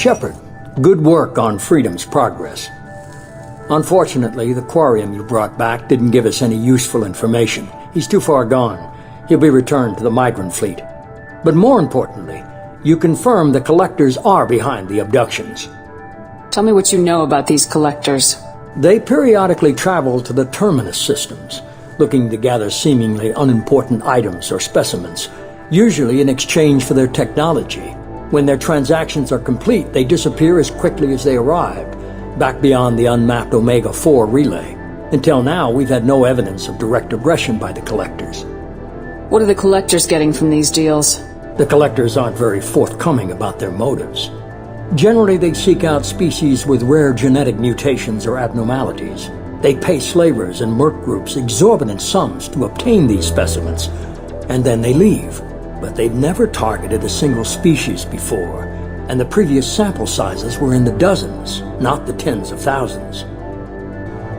Shepard, good work on Freedom's progress. Unfortunately, the Quarium you brought back didn't give us any useful information. He's too far gone. He'll be returned to the migrant fleet. But more importantly, you confirm the Collectors are behind the abductions. Tell me what you know about these Collectors. They periodically travel to the Terminus systems, looking to gather seemingly unimportant items or specimens, usually in exchange for their technology. When their transactions are complete, they disappear as quickly as they arrived, back beyond the unmapped Omega-4 relay. Until now, we've had no evidence of direct aggression by the Collectors. What are the Collectors getting from these deals? The Collectors aren't very forthcoming about their motives. Generally, they seek out species with rare genetic mutations or abnormalities. They pay slavers and merc groups exorbitant sums to obtain these specimens, and then they leave. But they've never targeted a single species before, and the previous sample sizes were in the dozens, not the tens of thousands.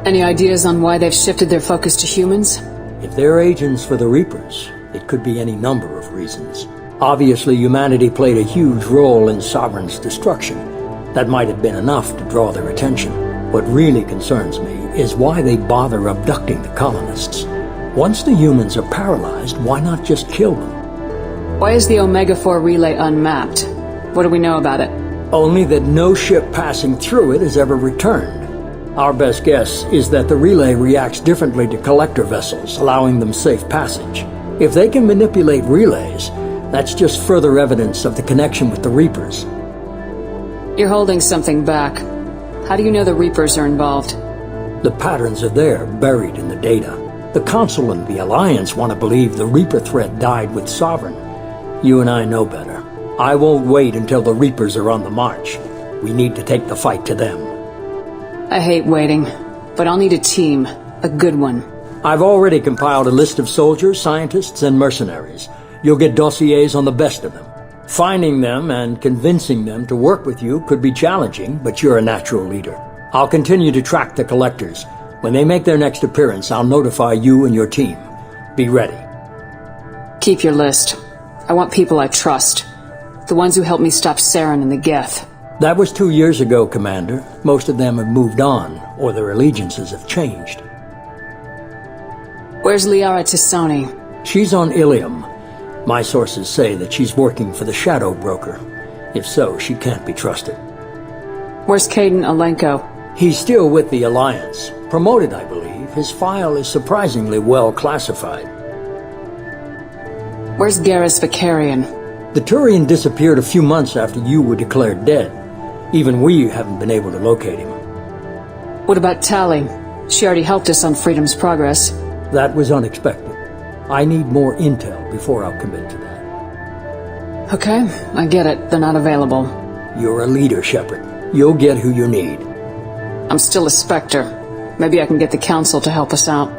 Any ideas on why they've shifted their focus to humans? If they're agents for the Reapers, it could be any number of reasons. Obviously, humanity played a huge role in Sovereign's destruction. That might have been enough to draw their attention. What really concerns me is why they bother abducting the colonists. Once the humans are paralyzed, why not just kill them? Why is the Omega-4 relay unmapped? What do we know about it? Only that no ship passing through it has ever returned. Our best guess is that the relay reacts differently to collector vessels, allowing them safe passage. If they can manipulate relays, that's just further evidence of the connection with the Reapers. You're holding something back. How do you know the Reapers are involved? The patterns are there, buried in the data. The Council and the Alliance want to believe the Reaper threat died with Sovereign. You and I know better. I won't wait until the Reapers are on the march. We need to take the fight to them. I hate waiting, but I'll need a team. A good one. I've already compiled a list of soldiers, scientists, and mercenaries. You'll get dossiers on the best of them. Finding them and convincing them to work with you could be challenging, but you're a natural leader. I'll continue to track the Collectors. When they make their next appearance, I'll notify you and your team. Be ready. Keep your list. I want people I trust. The ones who helped me stop Saren and the Geth. That was 2 years ago, Commander. Most of them have moved on, or their allegiances have changed. Where's Liara Tassoni? She's on Ilium. My sources say that she's working for the Shadow Broker. If so, she can't be trusted. Where's Caden Alenko? He's still with the Alliance. Promoted, I believe. His file is surprisingly well classified. Where's Garrus Vicarian? The Turian disappeared a few months after you were declared dead. Even we haven't been able to locate him. What about Tali? She already helped us on Freedom's progress. That was unexpected. I need more intel before I'll commit to that. Okay, I get it. They're not available. You're a leader, Shepard. You'll get who you need. I'm still a Spectre. Maybe I can get the Council to help us out.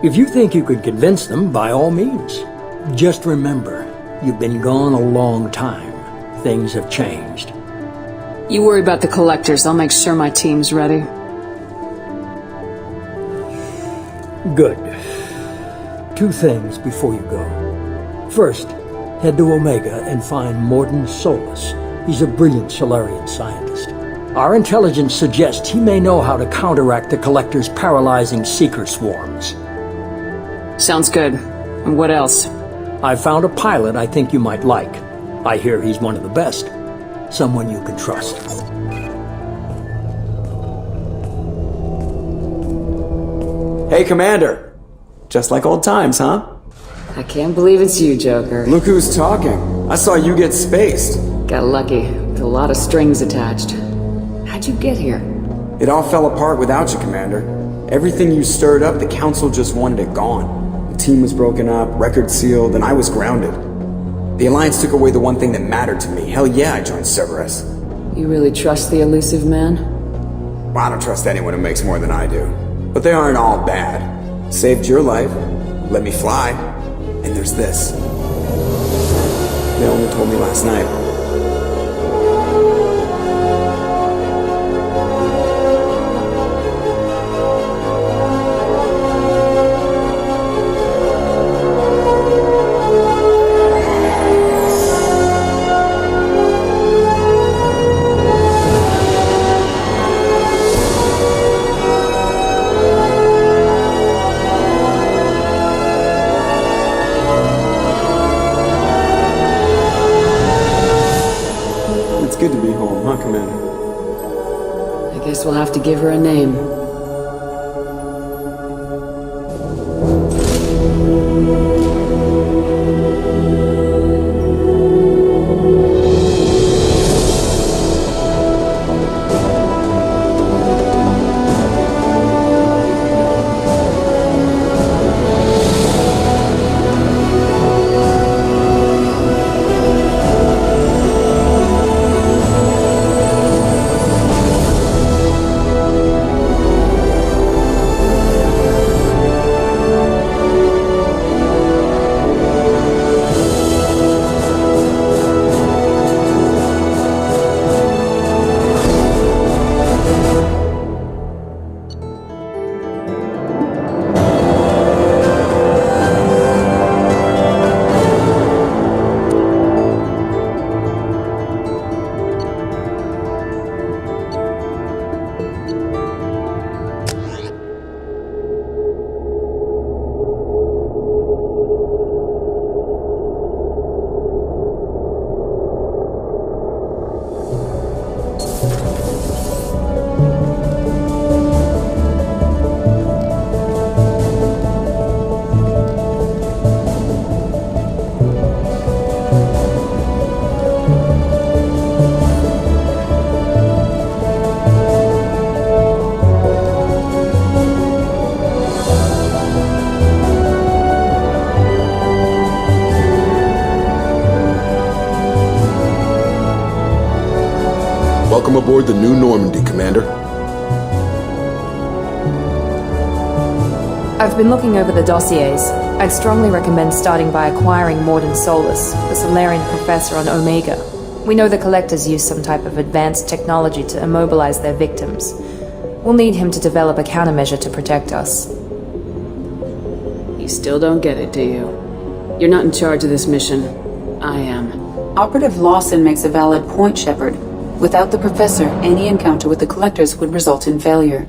If you think you could convince them, by all means. Just remember, you've been gone a long time. Things have changed. You worry about the Collectors. I'll make sure my team's ready. Good. 2 things before you go. First, head to Omega and find Morden Solus. He's a brilliant Solarian scientist. Our intelligence suggests he may know how to counteract the Collector's paralyzing Seeker swarms. Sounds good. And what else? I found a pilot I think you might like. I hear he's one of the best. Someone you can trust. Hey, Commander! Just like old times, huh? I can't believe it's you, Joker. Look who's talking. I saw you get spaced. Got lucky, with a lot of strings attached. How'd you get here? It all fell apart without you, Commander. Everything you stirred up, the Council just wanted it gone. The team was broken up, record sealed, and I was grounded. The Alliance took away the one thing that mattered to me. Hell yeah, I joined Cerberus. You really trust the elusive man? Well, I don't trust anyone who makes more than I do. But they aren't all bad. Saved your life, let me fly, and there's this. They only told me last night. huh, Commander? I guess we'll have to give her a name. Welcome aboard the new Normandy, Commander. I've been looking over the dossiers. I'd strongly recommend starting by acquiring Morden Solus, the Solarian professor on Omega. We know the Collectors use some type of advanced technology to immobilize their victims. We'll need him to develop a countermeasure to protect us. You still don't get it, do you? You're not in charge of this mission. I am. Operative Lawson makes a valid point, Shepard. Without the Professor, any encounter with the Collectors would result in failure.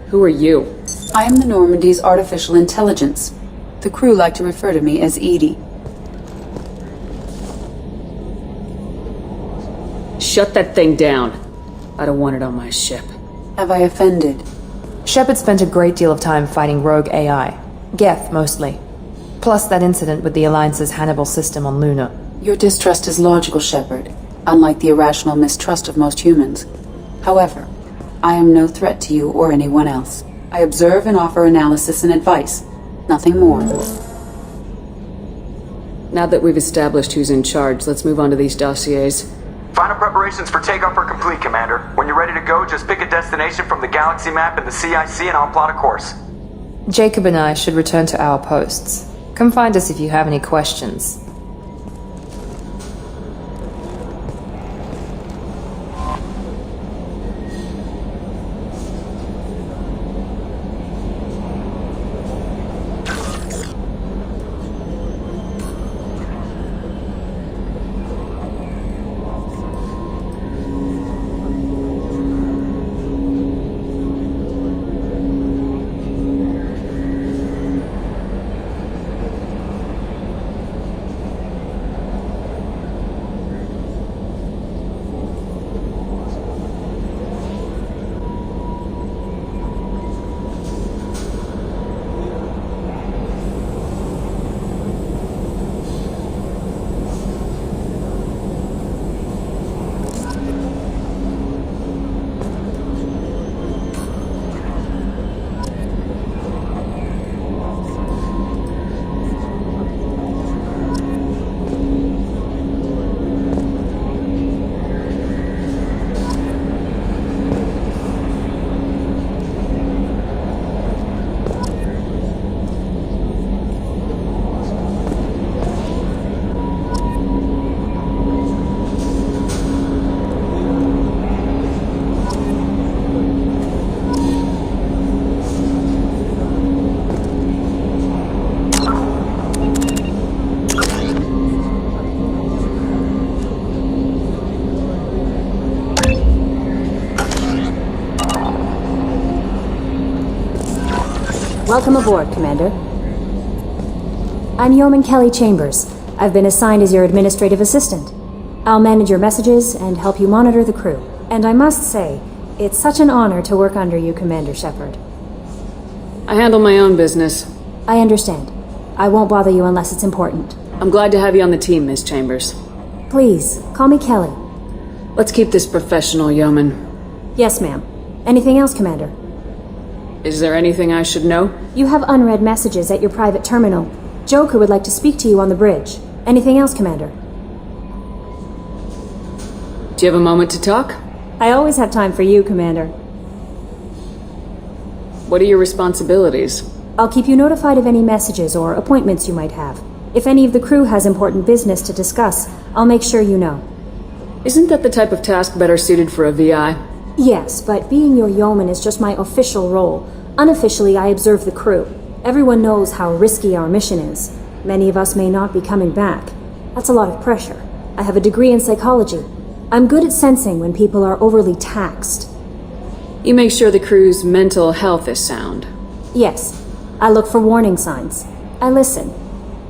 Who are you? I am the Normandy's artificial intelligence. The crew like to refer to me as Edie. Shut that thing down. I don't want it on my ship. Have I offended? Shepard spent a great deal of time fighting rogue AI. Geth, mostly. Plus that incident with the Alliance's Hannibal system on Luna. Your distrust is logical, Shepard, unlike the irrational mistrust of most humans. However, I am no threat to you or anyone else. I observe and offer analysis and advice. Nothing more. Now that we've established who's in charge, let's move on to these dossiers. Final preparations for takeoff are complete, Commander. When you're ready to go, just pick a destination from the galaxy map in the CIC and I'll plot a course. Jacob and I should return to our posts. Come find us if you have any questions. Welcome aboard, Commander. I'm Yeoman Kelly Chambers. I've been assigned as your administrative assistant. I'll manage your messages and help you monitor the crew. And I must say, it's such an honor to work under you, Commander Shepard. I handle my own business. I understand. I won't bother you unless it's important. I'm glad to have you on the team, Miss Chambers. Please, call me Kelly. Let's keep this professional, yeoman. Yes, ma'am. Anything else, Commander? Is there anything I should know? You have unread messages at your private terminal. Joker would like to speak to you on the bridge. Anything else, Commander? Do you have a moment to talk? I always have time for you, Commander. What are your responsibilities? I'll keep you notified of any messages or appointments you might have. If any of the crew has important business to discuss, I'll make sure you know. Isn't that the type of task better suited for a VI? Yes, but being your yeoman is just my official role. Unofficially, I observe the crew. Everyone knows how risky our mission is. Many of us may not be coming back. That's a lot of pressure. I have a degree in psychology. I'm good at sensing when people are overly taxed. You make sure the crew's mental health is sound. Yes. I look for warning signs. I listen.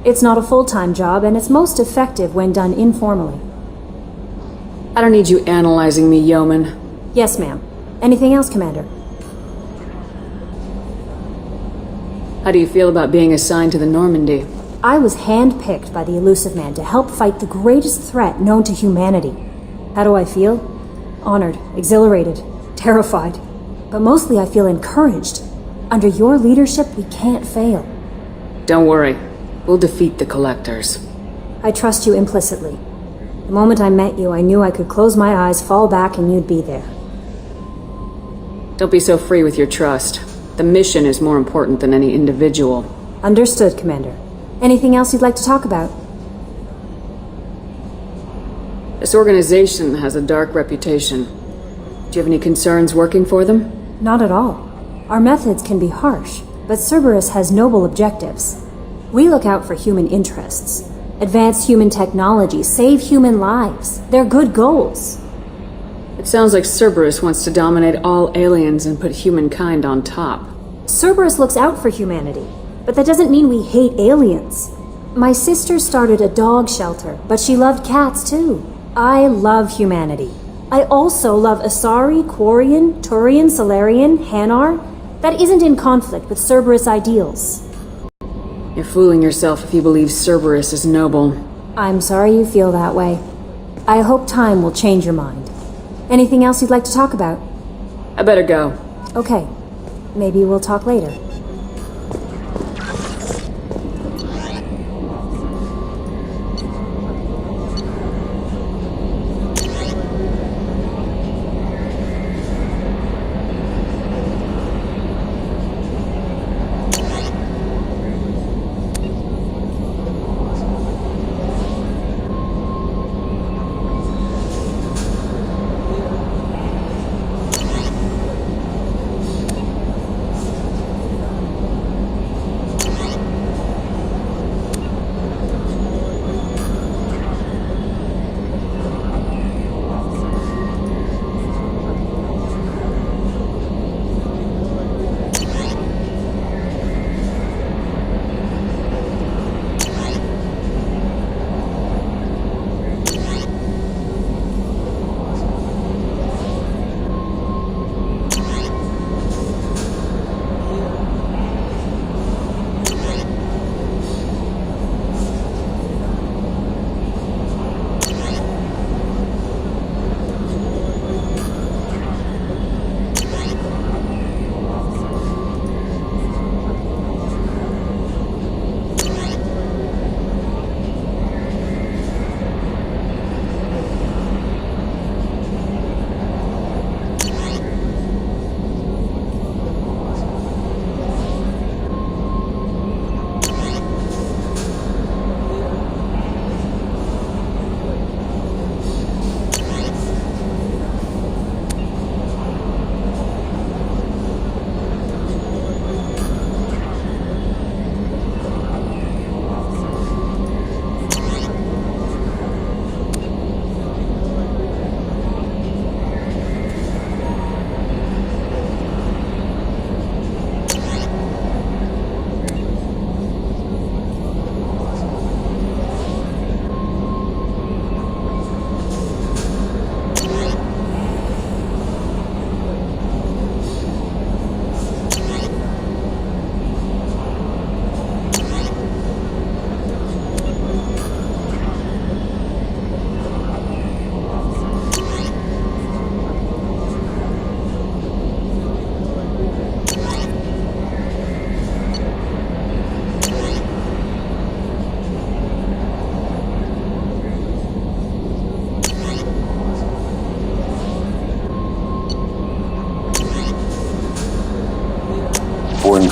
It's not a full-time job, and it's most effective when done informally. I don't need you analyzing me, yeoman. Yes, ma'am. Anything else, Commander? How do you feel about being assigned to the Normandy? I was handpicked by the Elusive Man to help fight the greatest threat known to humanity. How do I feel? Honored, exhilarated, terrified. But mostly I feel encouraged. Under your leadership, we can't fail. Don't worry. We'll defeat the Collectors. I trust you implicitly. The moment I met you, I knew I could close my eyes, fall back, and you'd be there. Don't be so free with your trust. The mission is more important than any individual. Understood, Commander. Anything else you'd like to talk about? This organization has a dark reputation. Do you have any concerns working for them? Not at all. Our methods can be harsh, but Cerberus has noble objectives. We look out for human interests. Advance human technology, save human lives. They're good goals. It sounds like Cerberus wants to dominate all aliens and put humankind on top. Cerberus looks out for humanity, but that doesn't mean we hate aliens. My sister started a dog shelter, but she loved cats too. I love humanity. I also love Asari, Quarian, Turian, Solarian, Hanar. That isn't in conflict with Cerberus ideals. You're fooling yourself if you believe Cerberus is noble. I'm sorry you feel that way. I hope time will change your mind. Anything else you'd like to talk about? I better go. Okay. Maybe we'll talk later.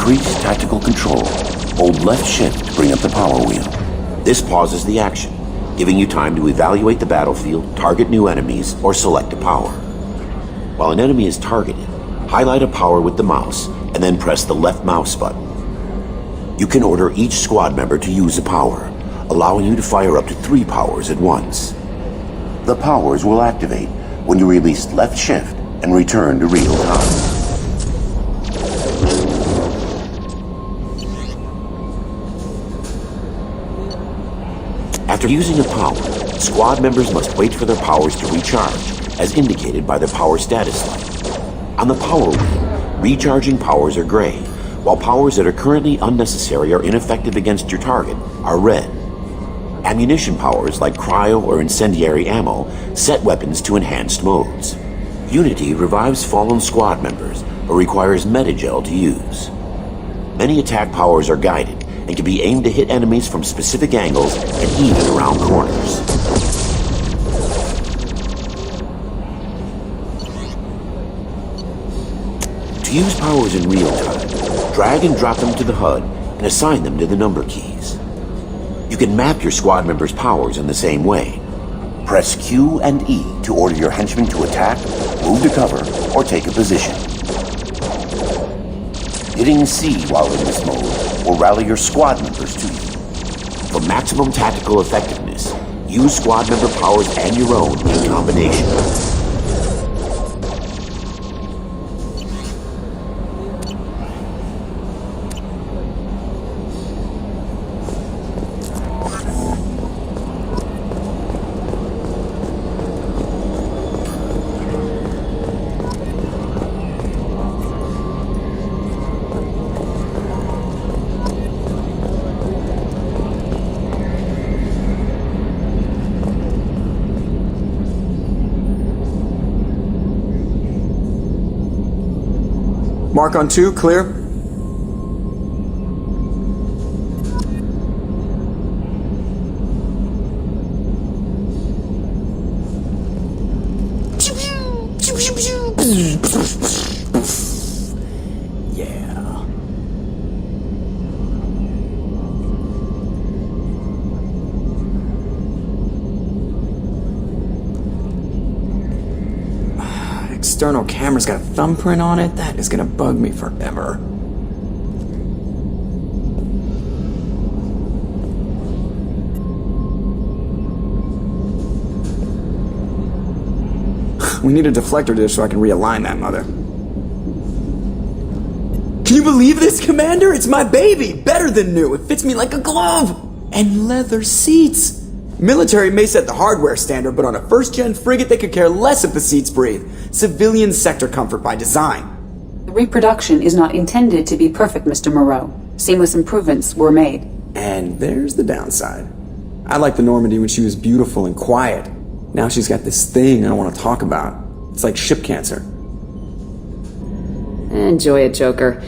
increase tactical control, hold left shift to bring up the power wheel. This pauses the action, giving you time to evaluate the battlefield, target new enemies, or select a power. While an enemy is targeted, highlight a power with the mouse, and then press the left mouse button. You can order each squad member to use a power, allowing you to fire up to 3 powers at once. The powers will activate when you release left shift and return to real time. After using a power, squad members must wait for their powers to recharge, as indicated by the power status light. On the power wheel, recharging powers are gray, while powers that are currently unnecessary or ineffective against your target are red. Ammunition powers like cryo or incendiary ammo set weapons to enhanced modes. Unity revives fallen squad members, but requires metagel to use. Many attack powers are guided and can be aimed to hit enemies from specific angles and even around corners. To use powers in real time, drag and drop them to the HUD and assign them to the number keys. You can map your squad members' powers in the same way. Press Q and E to order your henchmen to attack, move to cover, or take a position. Hitting C while in this mode will rally your squad members to you. For maximum tactical effectiveness, use squad member powers and your own in combination. Mark on 2, clear. Yeah. External camera's got a thumbprint on it? That is gonna bug me forever. We need a deflector dish so I can realign that mother. Can you believe this, Commander? It's my baby! Better than new! It fits me like a glove! And leather seats! Military may set the hardware standard, but on a first-gen frigate they could care less if the seats breathe. Civilian sector comfort by design. The reproduction is not intended to be perfect, Mr. Moreau. Seamless improvements were made. And there's the downside. I liked the Normandy when she was beautiful and quiet. Now she's got this thing I want to talk about. It's like ship cancer. Enjoy it, Joker.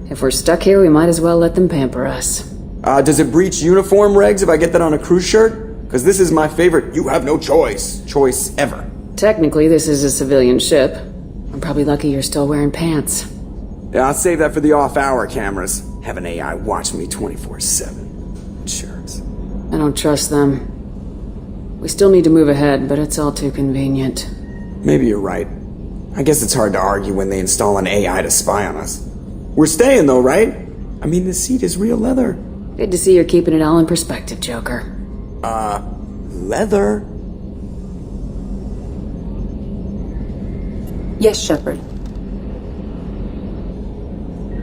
If we're stuck here, we might as well let them pamper us. Does it breach uniform regs if I get that on a cruise shirt? Because this is my favorite you have no choice ever. Technically, this is a civilian ship. I'm probably lucky you're still wearing pants. Yeah, I'll save that for the off-hour cameras. Have an AI watch me 24/7. Jerks. I don't trust them. We still need to move ahead, but it's all too convenient. Maybe you're right. I guess it's hard to argue when they install an AI to spy on us. We're staying though, right? I mean, the seat is real leather. Good to see you're keeping it all in perspective, Joker. Leather? Yes, Shepard.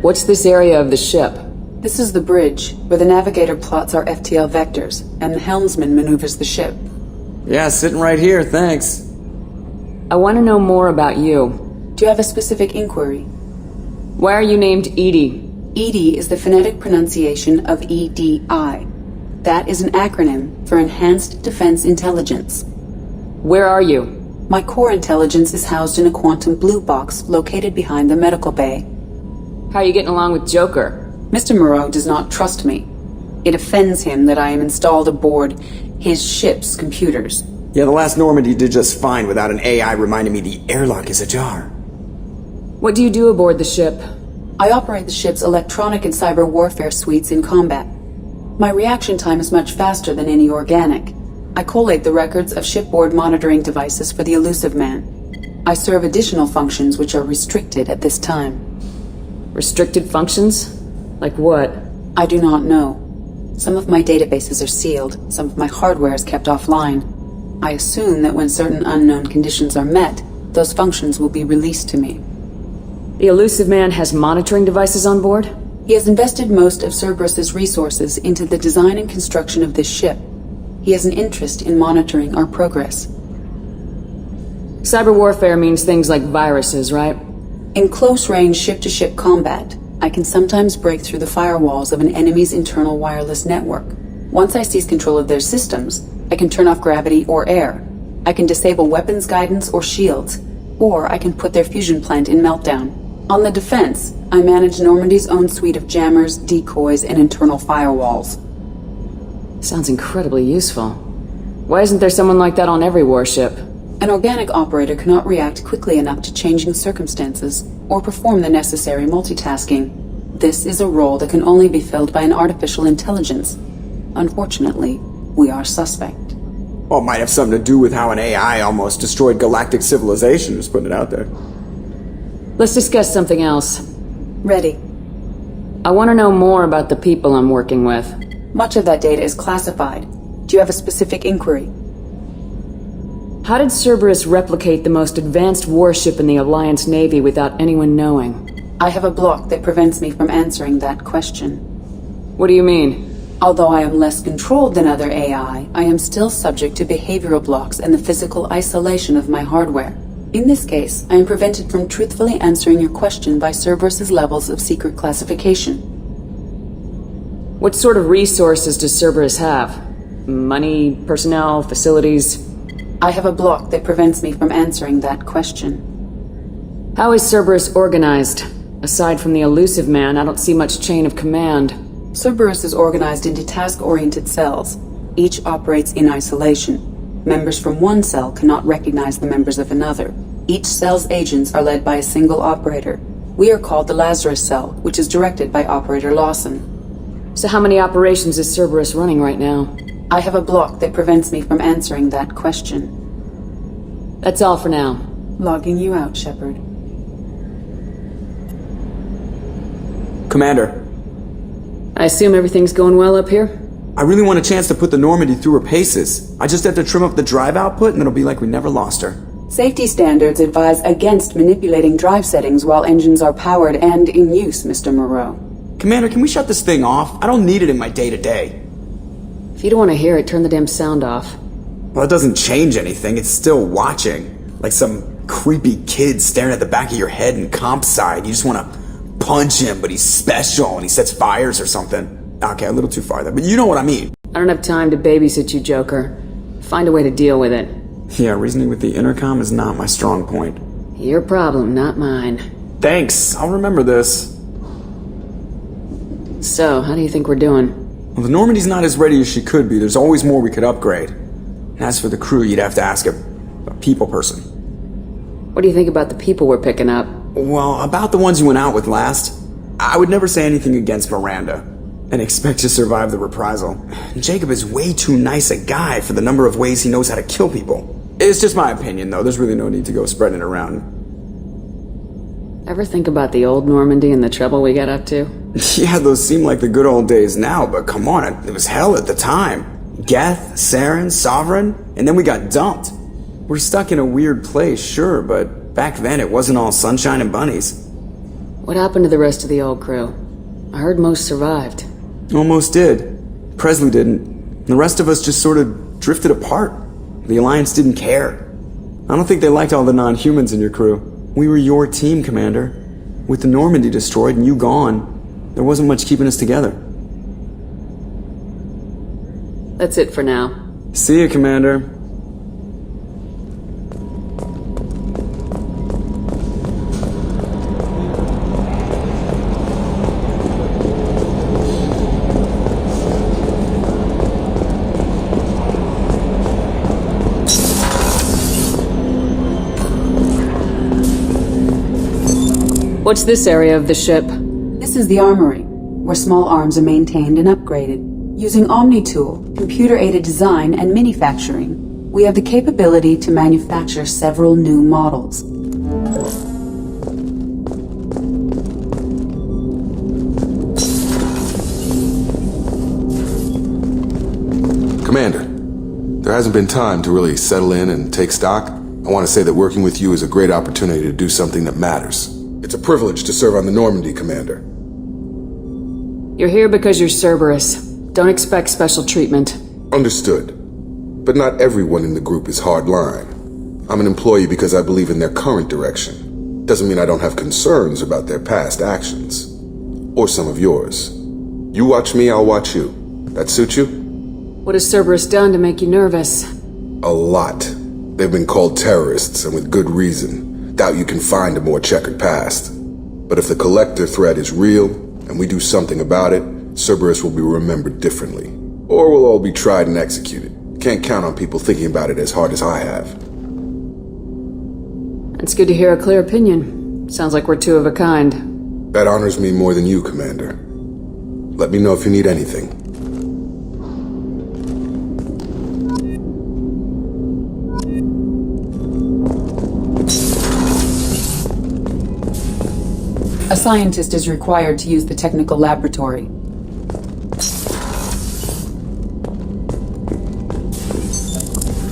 What's this area of the ship? This is the bridge, where the navigator plots our FTL vectors, and the helmsman maneuvers the ship. Yeah, sitting right here, thanks. I want to know more about you. Do you have a specific inquiry? Why are you named Edie? EDI is the phonetic pronunciation of EDI. That is an acronym for Enhanced Defense Intelligence. Where are you? My core intelligence is housed in a quantum blue box located behind the medical bay. How are you getting along with Joker? Mr. Moreau does not trust me. It offends him that I am installed aboard his ship's computers. Yeah, the last Normandy did just fine without an AI reminding me the airlock is ajar. What do you do aboard the ship? I operate the ship's electronic and cyber warfare suites in combat. My reaction time is much faster than any organic. I collate the records of shipboard monitoring devices for the Elusive Man. I serve additional functions which are restricted at this time. Restricted functions? Like what? I do not know. Some of my databases are sealed, some of my hardware is kept offline. I assume that when certain unknown conditions are met, those functions will be released to me. The Elusive Man has monitoring devices on board? He has invested most of Cerberus's resources into the design and construction of this ship. He has an interest in monitoring our progress. Cyber warfare means things like viruses, right? In close-range ship-to-ship combat, I can sometimes break through the firewalls of an enemy's internal wireless network. Once I seize control of their systems, I can turn off gravity or air. I can disable weapons guidance or shields, or I can put their fusion plant in meltdown. On the defense, I manage Normandy's own suite of jammers, decoys, and internal firewalls. Sounds incredibly useful. Why isn't there someone like that on every warship? An organic operator cannot react quickly enough to changing circumstances, or perform the necessary multitasking. This is a role that can only be filled by an artificial intelligence. Unfortunately, we are suspect. Well, it might have something to do with how an AI almost destroyed galactic civilization, just putting it out there. Let's discuss something else. Ready. I want to know more about the people I'm working with. Much of that data is classified. Do you have a specific inquiry? How did Cerberus replicate the most advanced warship in the Alliance Navy without anyone knowing? I have a block that prevents me from answering that question. What do you mean? Although I am less controlled than other AI, I am still subject to behavioral blocks and the physical isolation of my hardware. In this case, I am prevented from truthfully answering your question by Cerberus's levels of secret classification. What sort of resources does Cerberus have? Money, personnel, facilities? I have a block that prevents me from answering that question. How is Cerberus organized? Aside from the Elusive Man, I don't see much chain of command. Cerberus is organized into task-oriented cells. Each operates in isolation. Members from one cell cannot recognize the members of another. Each cell's agents are led by a single operator. We are called the Lazarus Cell, which is directed by Operator Lawson. So how many operations is Cerberus running right now? I have a block that prevents me from answering that question. That's all for now. Logging you out, Shepard. Commander. I assume everything's going well up here? I really want a chance to put the Normandy through her paces. I just have to trim up the drive output and it'll be like we never lost her. Safety standards advise against manipulating drive settings while engines are powered and in use, Mr. Moreau. Commander, can we shut this thing off? I don't need it in my day-to-day. If you don't want to hear it, turn the damn sound off. Well, it doesn't change anything. It's still watching. Like some creepy kid staring at the back of your head in comp side. You just want to punch him, but he's special and he sets fires or something. Okay, a little too far there, but you know what I mean. I don't have time to babysit you, Joker. Find a way to deal with it. Yeah, reasoning with the intercom is not my strong point. Your problem, not mine. Thanks, I'll remember this. So, how do you think we're doing? Well, the Normandy's not as ready as she could be. There's always more we could upgrade. And as for the crew, you'd have to ask a people person. What do you think about the people we're picking up? Well, about the ones you went out with last, I would never say anything against Miranda and expect to survive the reprisal. Jacob is way too nice a guy for the number of ways he knows how to kill people. It's just my opinion, though. There's really no need to go spreading it around. Ever think about the old Normandy and the trouble we got up to? Yeah, those seem like the good old days now, but come on, it was hell at the time. Geth, Saren, Sovereign, and then we got dumped. We're stuck in a weird place, sure, but back then it wasn't all sunshine and bunnies. What happened to the rest of the old crew? I heard most survived. Almost did. Presley didn't. The rest of us just sort of drifted apart. The Alliance didn't care. I don't think they liked all the non-humans in your crew. We were your team, Commander. With the Normandy destroyed and you gone, there wasn't much keeping us together. That's it for now. See you, Commander. What's this area of the ship? This is the armory, where small arms are maintained and upgraded. Using Omni-Tool, computer-aided design, and manufacturing, we have the capability to manufacture several new models. Commander, there hasn't been time to really settle in and take stock. I want to say that working with you is a great opportunity to do something that matters. It's a privilege to serve on the Normandy, Commander. You're here because you're Cerberus. Don't expect special treatment. Understood. But not everyone in the group is hardline. I'm an employee because I believe in their current direction. Doesn't mean I don't have concerns about their past actions. Or some of yours. You watch me, I'll watch you. That suit you? What has Cerberus done to make you nervous? A lot. They've been called terrorists, and with good reason. Doubt you can find a more checkered past. But if the Collector threat is real, and we do something about it, Cerberus will be remembered differently. Or we'll all be tried and executed. Can't count on people thinking about it as hard as I have. It's good to hear a clear opinion. Sounds like we're two of a kind. That honors me more than you, Commander. Let me know if you need anything. A scientist is required to use the technical laboratory.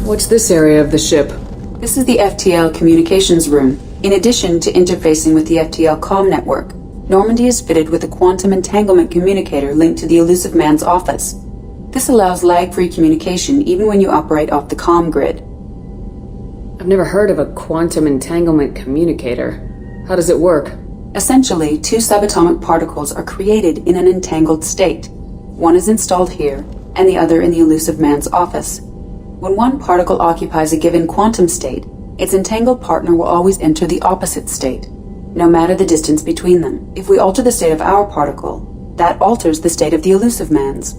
What's this area of the ship? This is the FTL communications room. In addition to interfacing with the FTL comm network, Normandy is fitted with a quantum entanglement communicator linked to the Elusive Man's office. This allows lag-free communication even when you operate off the comm grid. I've never heard of a quantum entanglement communicator. How does it work? Essentially, two subatomic particles are created in an entangled state. One is installed here, and the other in the Elusive Man's office. When one particle occupies a given quantum state, its entangled partner will always enter the opposite state, no matter the distance between them. If we alter the state of our particle, that alters the state of the Elusive Man's.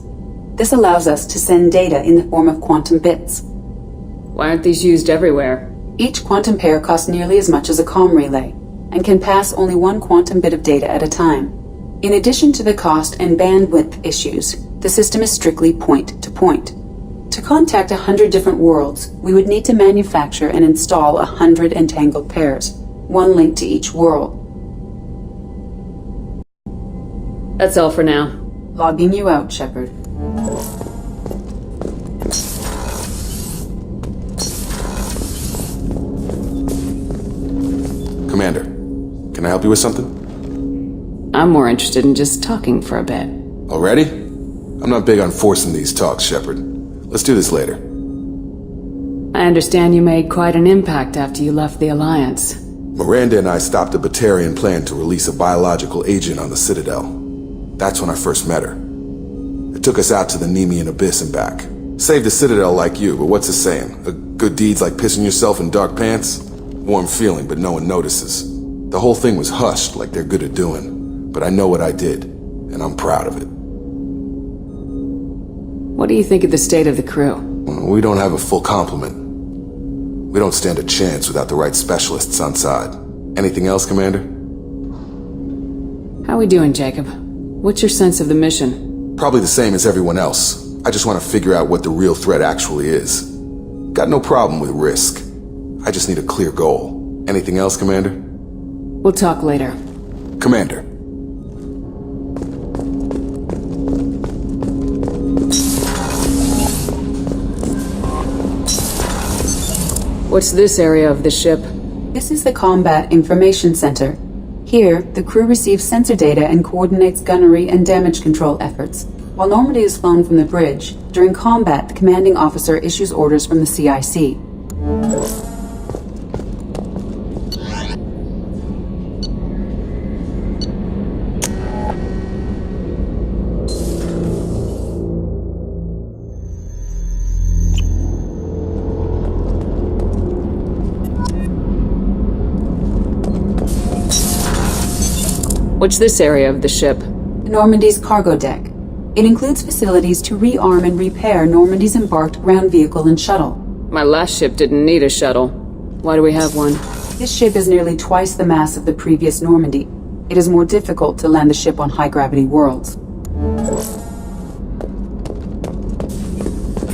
This allows us to send data in the form of quantum bits. Why aren't these used everywhere? Each quantum pair costs nearly as much as a comm relay, and can pass only one quantum bit of data at a time. In addition to the cost and bandwidth issues, the system is strictly point-to-point. To contact 100 different worlds, we would need to manufacture and install 100 entangled pairs, one linked to each world. That's all for now. Logging you out, Shepard. Commander, can I help you with something? I'm more interested in just talking for a bit. Already? I'm not big on forcing these talks, Shepard. Let's do this later. I understand you made quite an impact after you left the Alliance. Miranda and I stopped a Batarian plan to release a biological agent on the Citadel. That's when I first met her. It took us out to the Nemean Abyss and back. Saved the Citadel like you, but what's the saying? A good deed's like pissing yourself in dark pants? Warm feeling, but no one notices. The whole thing was hushed like they're good at doing. But I know what I did, and I'm proud of it. What do you think of the state of the crew? We don't have a full complement. We don't stand a chance without the right specialists on side. Anything else, Commander? How we doing, Jacob? What's your sense of the mission? Probably the same as everyone else. I just want to figure out what the real threat actually is. Got no problem with risk. I just need a clear goal. Anything else, Commander? We'll talk later. Commander. What's this area of the ship? This is the Combat Information Center. Here, the crew receives sensor data and coordinates gunnery and damage control efforts. While Normandy is flown from the bridge, during combat, the commanding officer issues orders from the CIC. What's this area of the ship? Normandy's cargo deck. It includes facilities to rearm and repair Normandy's embarked ground vehicle and shuttle. My last ship didn't need a shuttle. Why do we have one? This ship is nearly twice the mass of the previous Normandy. It is more difficult to land the ship on high-gravity worlds.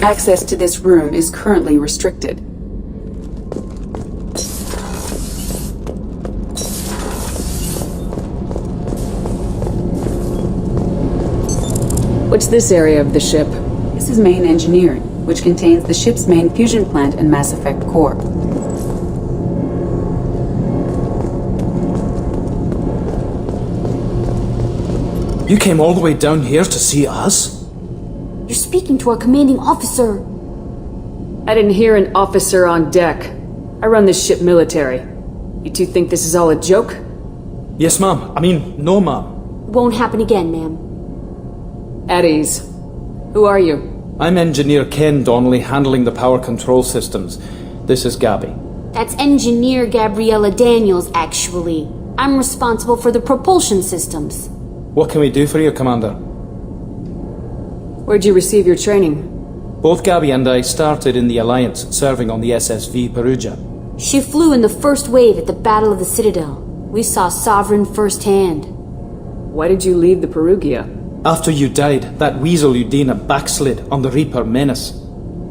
Access to this room is currently restricted. What's this area of the ship? This is main engineering, which contains the ship's main fusion plant and Mass Effect core. You came all the way down here to see us? You're speaking to our commanding officer. I didn't hear an officer on deck. I run this ship military. You two think this is all a joke? Yes, ma'am. No, ma'am. Won't happen again, ma'am. At ease. Who are you? I'm Engineer Ken Donnelly, handling the power control systems. This is Gabby. That's Engineer Gabriella Daniels, actually. I'm responsible for the propulsion systems. What can we do for you, Commander? Where'd you receive your training? Both Gabby and I started in the Alliance, serving on the SSV Perugia. She flew in the first wave at the Battle of the Citadel. We saw Sovereign firsthand. Why did you leave the Perugia? After you died, that weasel Udina backslid on the Reaper menace.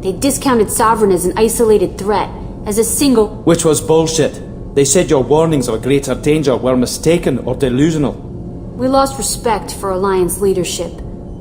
They discounted Sovereign as an isolated threat, as a single... Which was bullshit. They said your warnings of a greater danger were mistaken or delusional. We lost respect for Alliance leadership.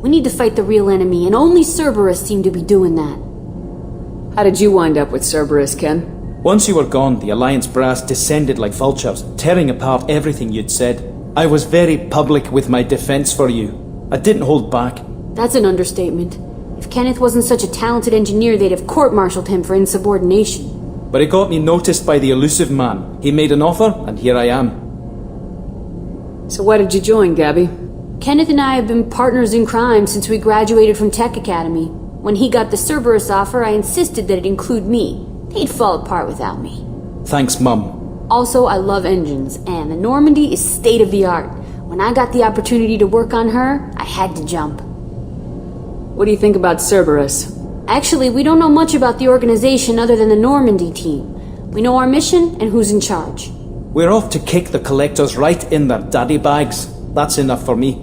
We need to fight the real enemy, and only Cerberus seemed to be doing that. How did you wind up with Cerberus, Ken? Once you were gone, the Alliance brass descended like vultures, tearing apart everything you'd said. I was very public with my defense for you. I didn't hold back. That's an understatement. If Kenneth wasn't such a talented engineer, they'd have court-martialed him for insubordination. But it got me noticed by the elusive man. He made an offer, and here I am. So why did you join, Gabby? Kenneth and I have been partners in crime since we graduated from Tech Academy. When he got the Cerberus offer, I insisted that it include me. He'd fall apart without me. Thanks, Mum. Also, I love engines, and the Normandy is state-of-the-art. When I got the opportunity to work on her, I had to jump. What do you think about Cerberus? Actually, we don't know much about the organization other than the Normandy team. We know our mission and who's in charge. We're off to kick the collectors right in their daddy bags. That's enough for me.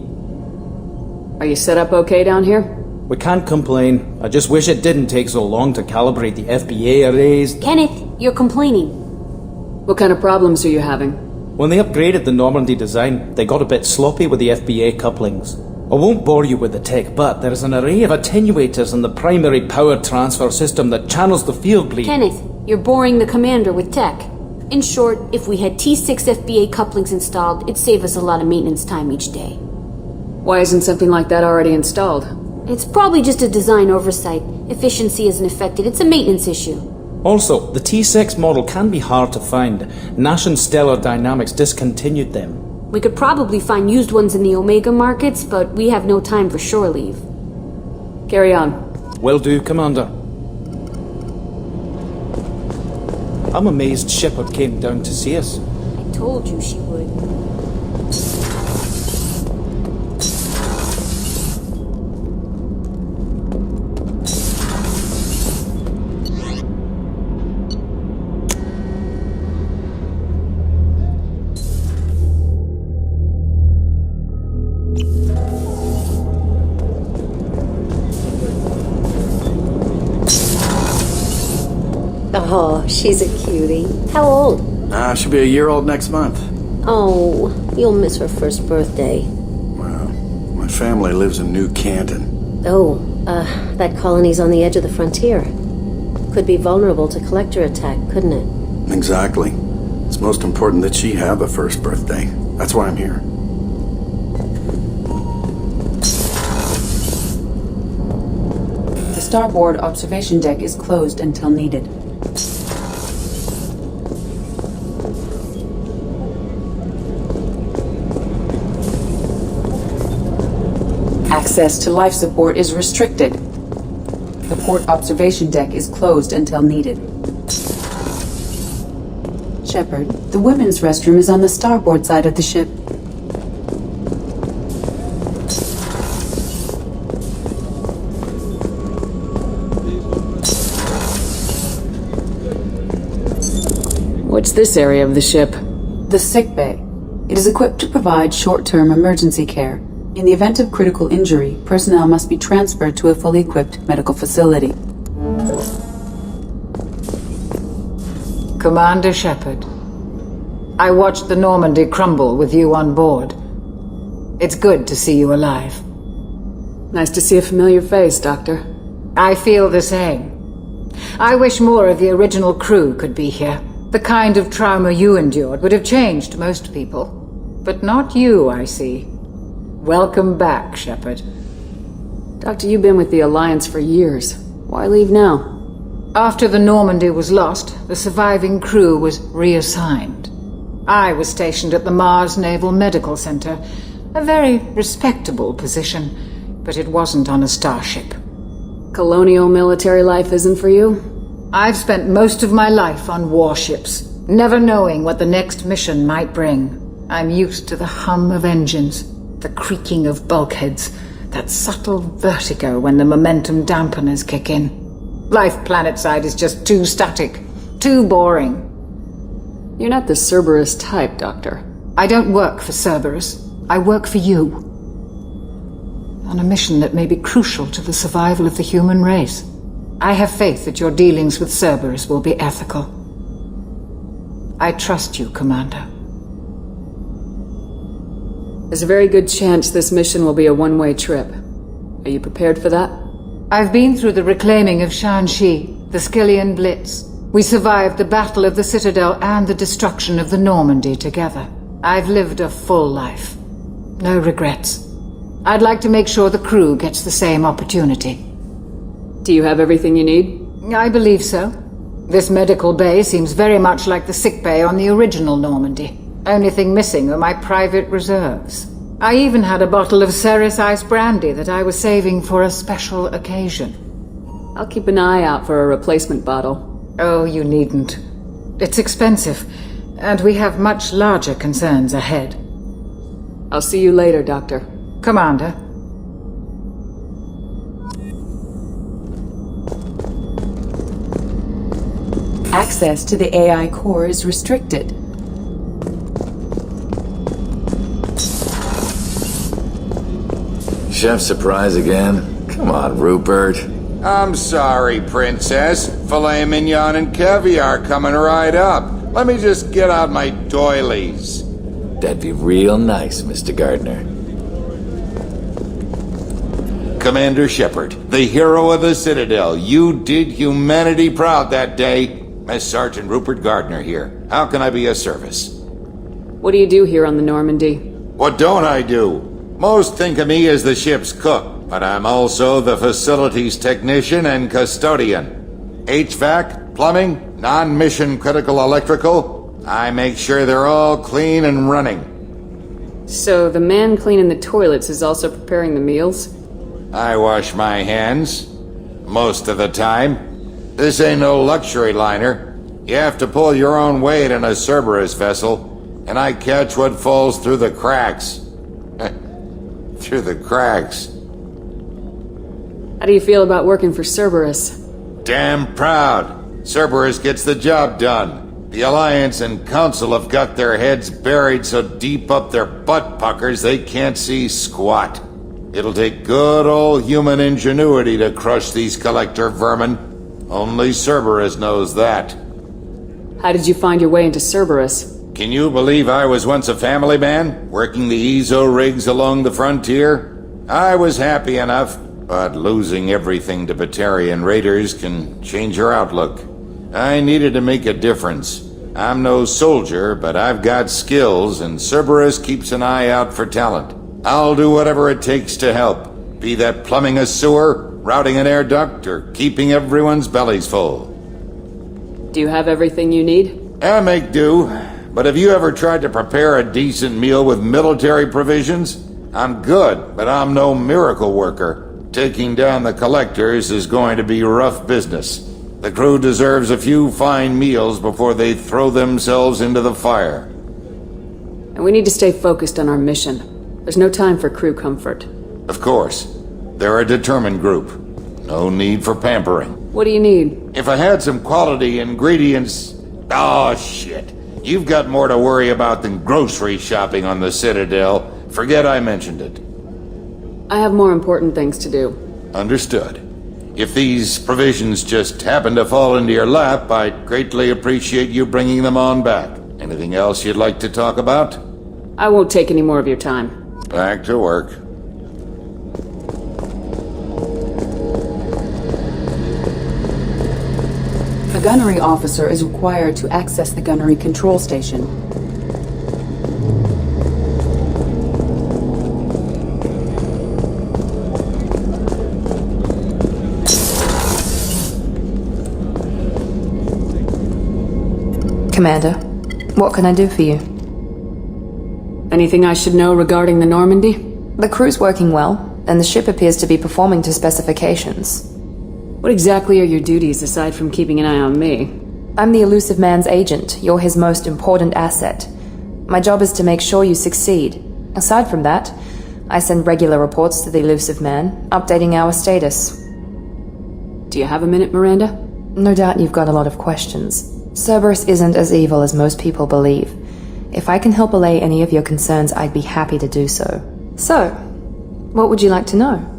Are you set up okay down here? We can't complain. I just wish it didn't take so long to calibrate the FBA arrays. Kenneth, you're complaining. What kind of problems are you having? When they upgraded the Normandy design, they got a bit sloppy with the FBA couplings. I won't bore you with the tech, but there is an array of attenuators in the primary power transfer system that channels the field bleed. Kenneth, you're boring the commander with tech. In short, if we had T6 FBA couplings installed, it'd save us a lot of maintenance time each day. Why isn't something like that already installed? It's probably just a design oversight. Efficiency isn't affected. It's a maintenance issue. Also, the T6 model can be hard to find. Nash and Stellar Dynamics discontinued them. We could probably find used ones in the Omega markets, but we have no time for shore leave. Carry on. Will do, Commander. I'm amazed Shepard came down to see us. I told you she would. Oh, she's a cutie. How old? She'll be a year old next month. Oh, you'll miss her first birthday. Well, my family lives in New Canton. Oh, that colony's on the edge of the frontier. Could be vulnerable to collector attack, couldn't it? Exactly. It's most important that she have a first birthday. That's why I'm here. The starboard observation deck is closed until needed. Access to life support is restricted. The port observation deck is closed until needed. Shepard, the women's restroom is on the starboard side of the ship. What's this area of the ship? The sick bay. It is equipped to provide short-term emergency care. In the event of critical injury, personnel must be transferred to a fully equipped medical facility. Commander Shepard, I watched the Normandy crumble with you on board. It's good to see you alive. Nice to see a familiar face, Doctor. I feel the same. I wish more of the original crew could be here. The kind of trauma you endured would have changed most people. But not you, I see. Welcome back, Shepard. Doctor, you've been with the Alliance for years. Why leave now? After the Normandy was lost, the surviving crew was reassigned. I was stationed at the Mars Naval Medical Center, a very respectable position, but it wasn't on a starship. Colonial military life isn't for you? I've spent most of my life on warships, never knowing what the next mission might bring. I'm used to the hum of engines, the creaking of bulkheads, that subtle vertigo when the momentum dampeners kick in. Life planetside is just too static, too boring. You're not the Cerberus type, Doctor. I don't work for Cerberus. I work for you. On a mission that may be crucial to the survival of the human race. I have faith that your dealings with Cerberus will be ethical. I trust you, Commander. There's a very good chance this mission will be a one-way trip. Are you prepared for that? I've been through the reclaiming of Shanxi, the Skillian Blitz. We survived the Battle of the Citadel and the destruction of the Normandy together. I've lived a full life. No regrets. I'd like to make sure the crew gets the same opportunity. Do you have everything you need? I believe so. This medical bay seems very much like the sick bay on the original Normandy. Only thing missing are my private reserves. I even had a bottle of Ceres ice brandy that I was saving for a special occasion. I'll keep an eye out for a replacement bottle. Oh, you needn't. It's expensive, and we have much larger concerns ahead. I'll see you later, Doctor. Commander. Access to the AI core is restricted. Chef surprise again? Come on, Rupert. I'm sorry, Princess. Filet mignon and caviar coming right up. Let me just get out my doilies. That'd be real nice, Mr. Gardner. Commander Shepard, the hero of the Citadel. You did humanity proud that day. Master Sergeant Rupert Gardner here. How can I be of service? What do you do here on the Normandy? What don't I do? Most think of me as the ship's cook, but I'm also the facilities technician and custodian. HVAC, plumbing, non-mission critical electrical. I make sure they're all clean and running. So the man cleaning the toilets is also preparing the meals? I wash my hands. Most of the time. This ain't no luxury liner. You have to pull your own weight in a Cerberus vessel, and I catch what falls through the cracks. Through the cracks. How do you feel about working for Cerberus? Damn proud. Cerberus gets the job done. The Alliance and Council have got their heads buried so deep up their butt puckers they can't see squat. It'll take good old human ingenuity to crush these collector vermin. Only Cerberus knows that. How did you find your way into Cerberus? Can you believe I was once a family man, working the EZO rigs along the frontier? I was happy enough, but losing everything to Batarian raiders can change your outlook. I needed to make a difference. I'm no soldier, but I've got skills, and Cerberus keeps an eye out for talent. I'll do whatever it takes to help, be that plumbing a sewer, routing an air duct, or keeping everyone's bellies full. Do you have everything you need? I make do. But have you ever tried to prepare a decent meal with military provisions? I'm good, but I'm no miracle worker. Taking down the collectors is going to be rough business. The crew deserves a few fine meals before they throw themselves into the fire. And we need to stay focused on our mission. There's no time for crew comfort. Of course. They're a determined group. No need for pampering. What do you need? If I had some quality ingredients... Oh, shit. You've got more to worry about than grocery shopping on the Citadel. Forget I mentioned it. I have more important things to do. Understood. If these provisions just happen to fall into your lap, I'd greatly appreciate you bringing them on back. Anything else you'd like to talk about? I won't take any more of your time. Back to work. A gunnery officer is required to access the gunnery control station. Commander, what can I do for you? Anything I should know regarding the Normandy? The crew's working well, and the ship appears to be performing to specifications. What exactly are your duties aside from keeping an eye on me? I'm the Elusive Man's agent. You're his most important asset. My job is to make sure you succeed. Aside from that, I send regular reports to the Elusive Man, updating our status. Do you have a minute, Miranda? No doubt you've got a lot of questions. Cerberus isn't as evil as most people believe. If I can help allay any of your concerns, I'd be happy to do so. So, what would you like to know?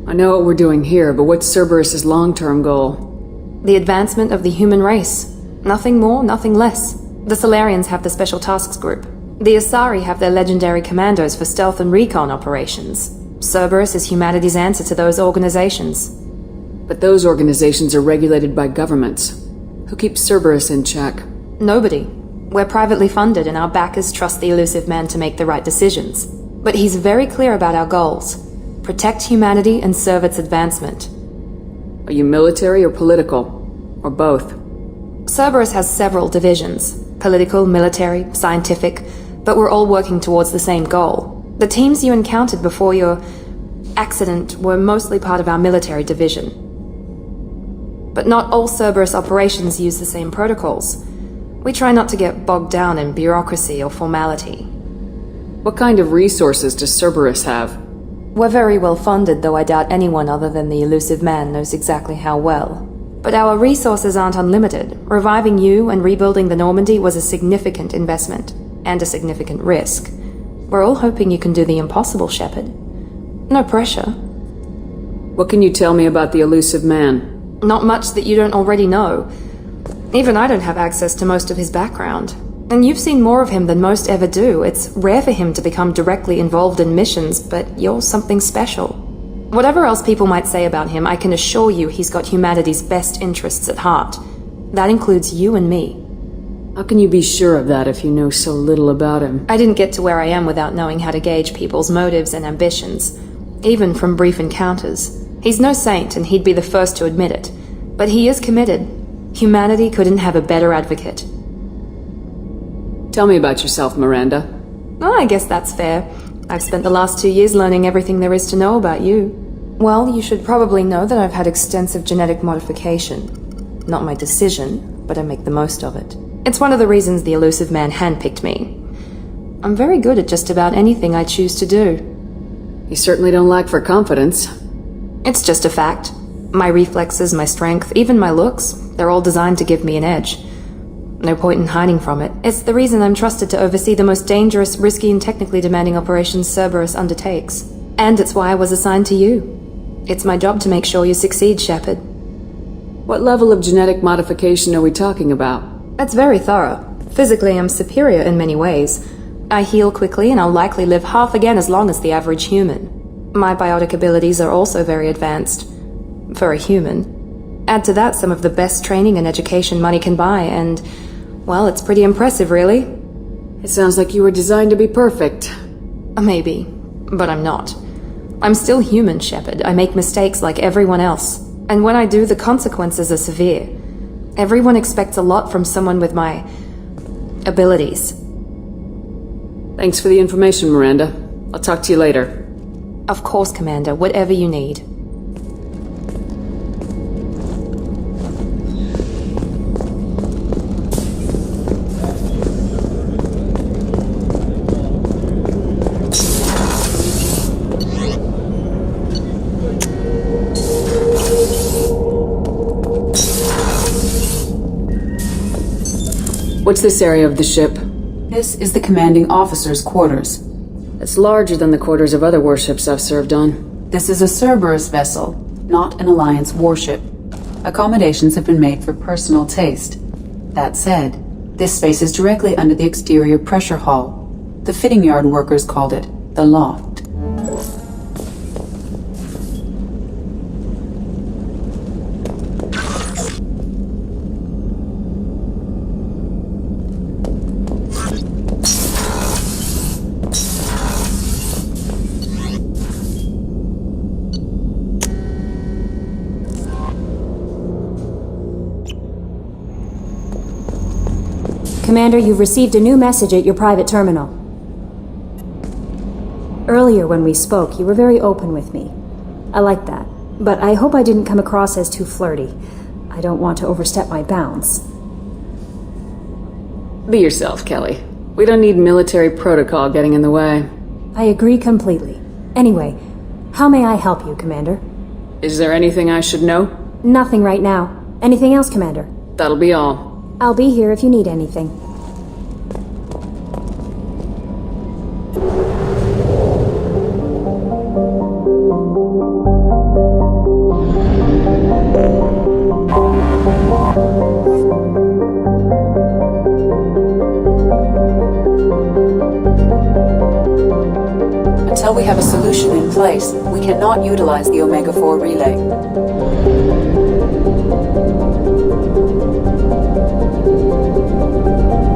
I know what we're doing here, but what's Cerberus's long-term goal? The advancement of the human race. Nothing more, nothing less. The Solarians have the Special Tasks Group. The Asari have their legendary commandos for stealth and recon operations. Cerberus is humanity's answer to those organizations. But those organizations are regulated by governments. Who keeps Cerberus in check? Nobody. We're privately funded and our backers trust the Elusive Man to make the right decisions. But he's very clear about our goals. Protect humanity and serve its advancement. Are you military or political? Or both? Cerberus has several divisions. Political, military, scientific, but we're all working towards the same goal. The teams you encountered before your accident were mostly part of our military division. But not all Cerberus operations use the same protocols. We try not to get bogged down in bureaucracy or formality. What kind of resources does Cerberus have? We're very well funded, though I doubt anyone other than the Elusive Man knows exactly how well. But our resources aren't unlimited. Reviving you and rebuilding the Normandy was a significant investment, and a significant risk. We're all hoping you can do the impossible, Shepard. No pressure. What can you tell me about the Elusive Man? Not much that you don't already know. Even I don't have access to most of his background. And you've seen more of him than most ever do. It's rare for him to become directly involved in missions, but you're something special. Whatever else people might say about him, I can assure you he's got humanity's best interests at heart. That includes you and me. How can you be sure of that if you know so little about him? I didn't get to where I am without knowing how to gauge people's motives and ambitions, even from brief encounters. He's no saint, and he'd be the first to admit it. But he is committed. Humanity couldn't have a better advocate. Tell me about yourself, Miranda. Oh, I guess that's fair. I've spent the last 2 years learning everything there is to know about you. Well, you should probably know that I've had extensive genetic modification. Not my decision, but I make the most of it. It's one of the reasons the Elusive Man handpicked me. I'm very good at just about anything I choose to do. You certainly don't lack for confidence. It's just a fact. My reflexes, my strength, even my looks, they're all designed to give me an edge. No point in hiding from it. It's the reason I'm trusted to oversee the most dangerous, risky, and technically demanding operations Cerberus undertakes. And it's why I was assigned to you. It's my job to make sure you succeed, Shepard. What level of genetic modification are we talking about? That's very thorough. Physically, I'm superior in many ways. I heal quickly, and I'll likely live half again as long as the average human. My biotic abilities are also very advanced. For a human. Add to that some of the best training and education money can buy, and, well, it's pretty impressive, really. It sounds like you were designed to be perfect. Maybe, but I'm not. I'm still human, Shepard. I make mistakes like everyone else. And when I do, the consequences are severe. Everyone expects a lot from someone with my abilities. Thanks for the information, Miranda. I'll talk to you later. Of course, Commander. Whatever you need. What's this area of the ship? This is the commanding officer's quarters. It's larger than the quarters of other warships I've served on. This is a Cerberus vessel, not an Alliance warship. Accommodations have been made for personal taste. That said, this space is directly under the exterior pressure hull. The fitting yard workers called it the loft. Commander, you've received a new message at your private terminal. Earlier when we spoke, you were very open with me. I like that, but I hope I didn't come across as too flirty. I don't want to overstep my bounds. Be yourself, Kelly. We don't need military protocol getting in the way. I agree completely. Anyway, how may I help you, Commander? Is there anything I should know? Nothing right now. Anything else, Commander? That'll be all. I'll be here if you need anything. Until we have a solution in place, we cannot utilize the Omega-4 relay.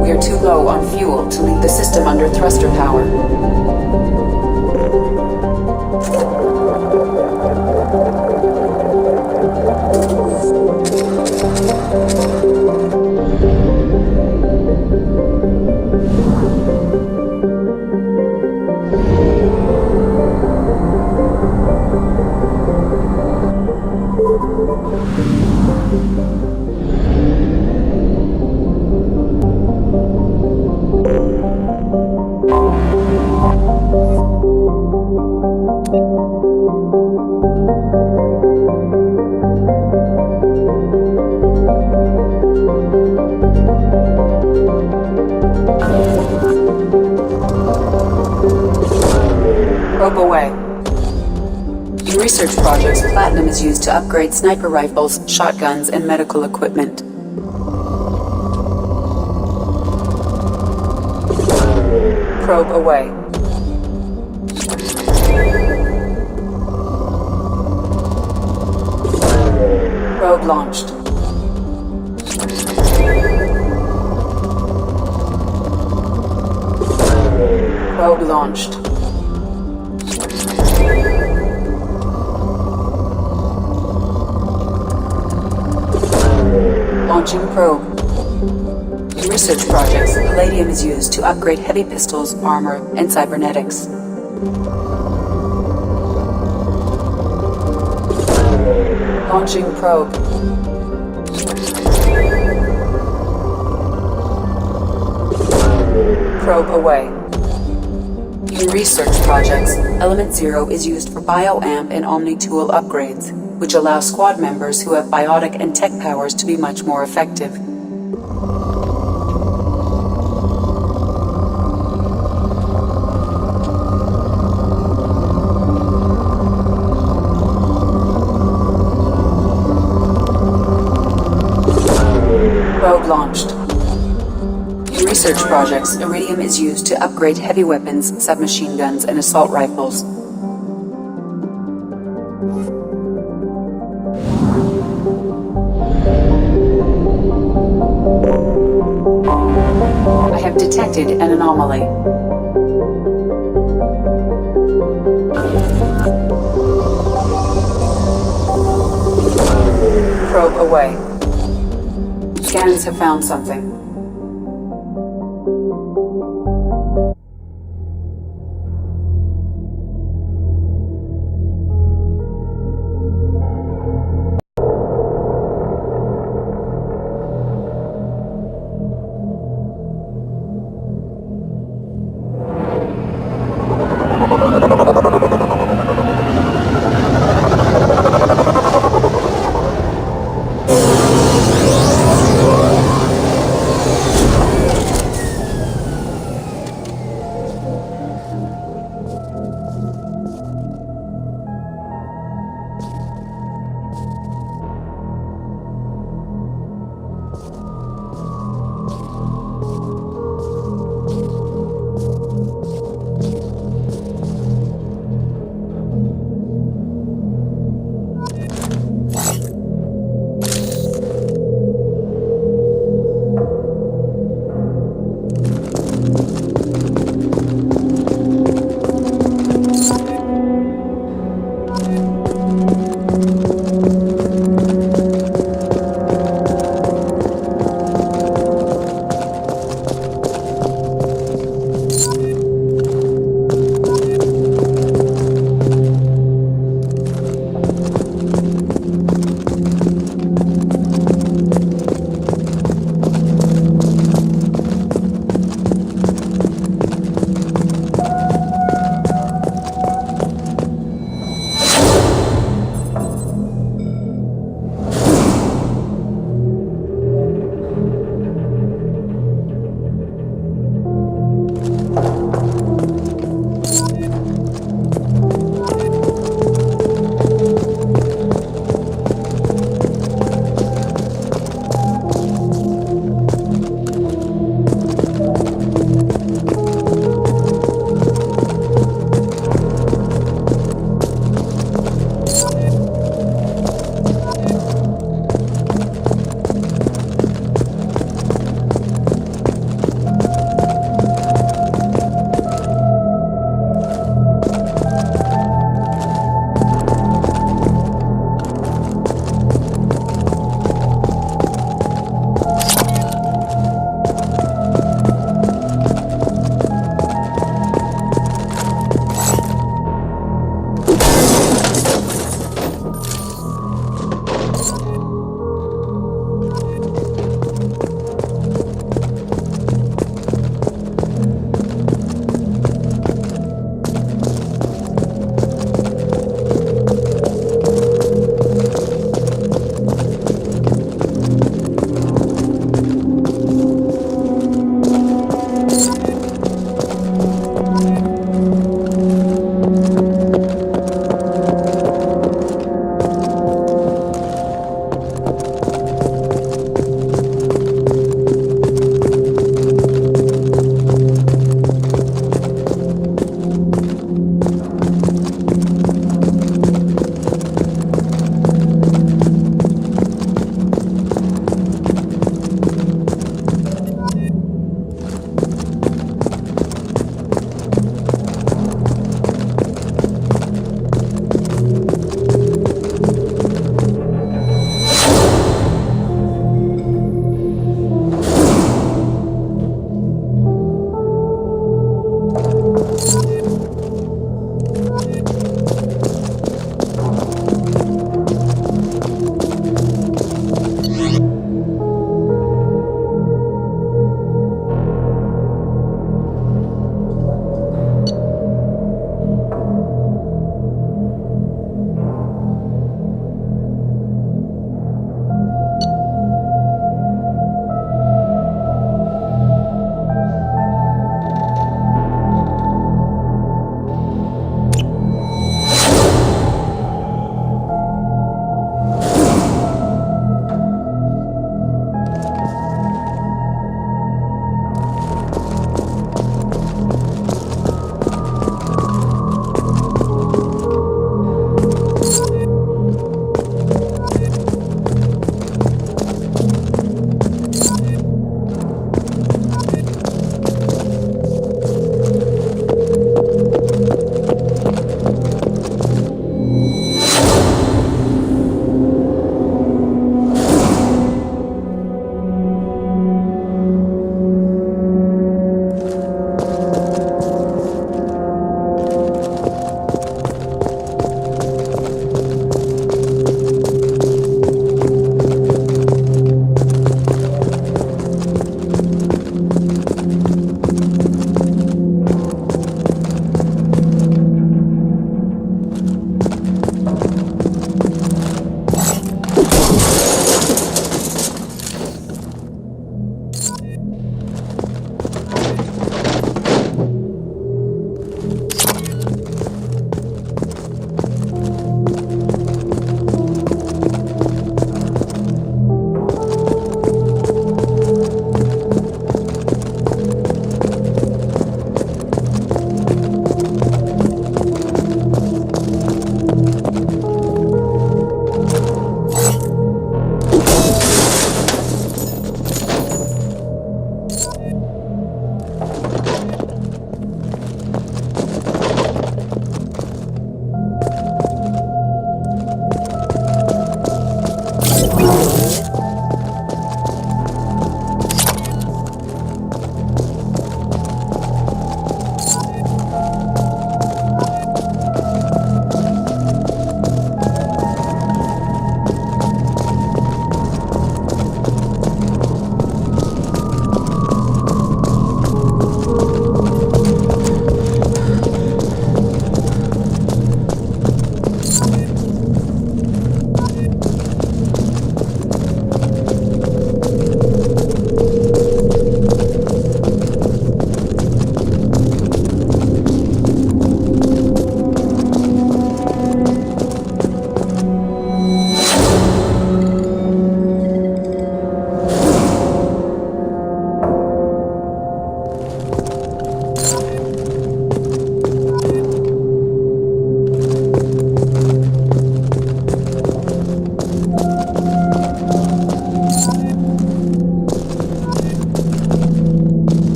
We are too low on fuel to leave the system under thruster power. Probe away. In research projects, platinum is used to upgrade sniper rifles, shotguns, and medical equipment. Probe away. Probe launched. Probe launched. Launching probe. In research projects, palladium is used to upgrade heavy pistols, armor, and cybernetics. Launching probe. Probe away. In research projects, Element Zero is used for bioamp and omni-tool upgrades, which allow squad members who have biotic and tech powers to be much more effective. Probe launched. In research projects, iridium is used to upgrade heavy weapons, submachine guns, and assault rifles. I have detected an anomaly. Probe away. Scans have found something.